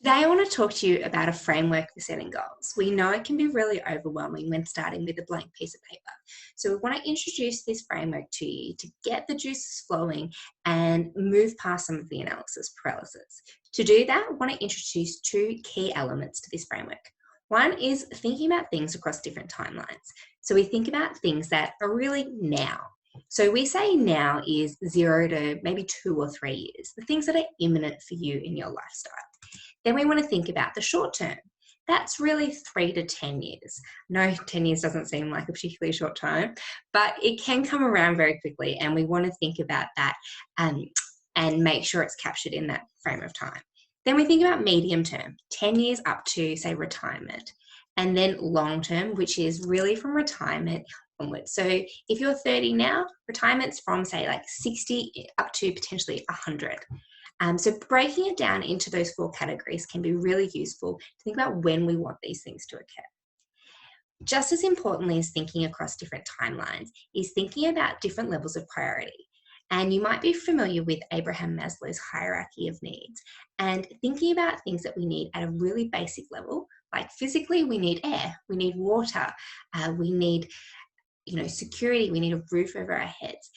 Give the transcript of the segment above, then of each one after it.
Today, I want to talk to you about a framework for setting goals. We know it can be really overwhelming when starting with a blank piece of paper. So, we want to introduce this framework to you to get the juices flowing and move past some of the analysis paralysis. To do that, I want to introduce two key elements to this framework. One is thinking about things across different timelines. So, we think about things that are really now. So we say now is 0 to maybe 2 or 3 years, the things that are imminent for you in your lifestyle. Then we want to think about the short term. That's really 3 to 10 years. No, 10 years doesn't seem like a particularly short time, but it can come around very quickly, and we want to think about that and make sure it's captured in that frame of time. Then we think about medium term, 10 years up to, say, retirement, and then long term, which is really from retirement onwards. So if you're 30 now, retirement's from, say, like 60 up to potentially 100. So breaking it down into those four categories can be really useful to think about when we want these things to occur. Just as importantly as thinking across different timelines is thinking about different levels of priority. And you might be familiar with Abraham Maslow's hierarchy of needs and thinking about things that we need at a really basic level, like physically we need air, we need water, we need security, we need a roof over our heads.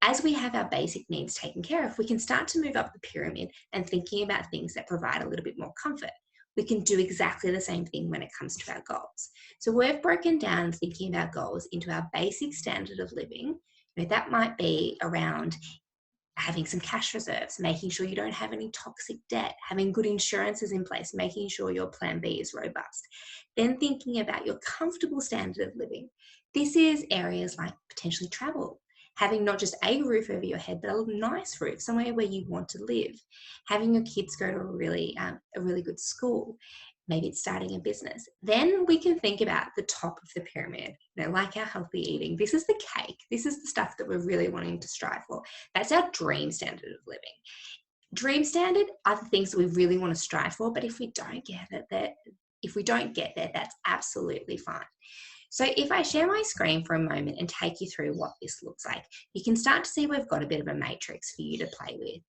As we have our basic needs taken care of, we can start to move up the pyramid and thinking about things that provide a little bit more comfort. We can do exactly the same thing when it comes to our goals. So we've broken down thinking about goals into our basic standard of living. That might be around having some cash reserves, making sure you don't have any toxic debt, having good insurances in place, making sure your plan B is robust. Then thinking about your comfortable standard of living. This is areas like potentially travel, having not just a roof over your head, but a nice roof, somewhere where you want to live, having your kids go to a really good school. Maybe it's starting a business. Then we can think about the top of the pyramid, like our healthy eating. This is the cake. This is the stuff that we're really wanting to strive for. That's our dream standard of living. Dream standard are the things that we really want to strive for, but if we don't get there, that's absolutely fine. So if I share my screen for a moment and take you through what this looks like, you can start to see we've got a bit of a matrix for you to play with.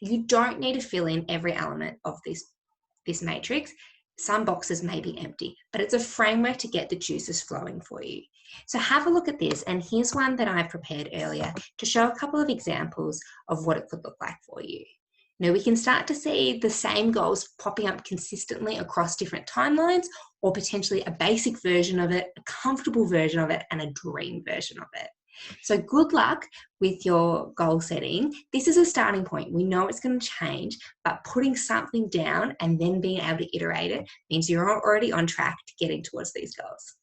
You don't need to fill in every element of this matrix. Some boxes may be empty, but it's a framework to get the juices flowing for you. So have a look at this, and here's one that I prepared earlier to show a couple of examples of what it could look like for you. We can start to see the same goals popping up consistently across different timelines, or potentially a basic version of it, a comfortable version of it, and a dream version of it. So good luck with your goal setting. This is a starting point. We know it's going to change, but putting something down and then being able to iterate it means you're already on track to getting towards these goals.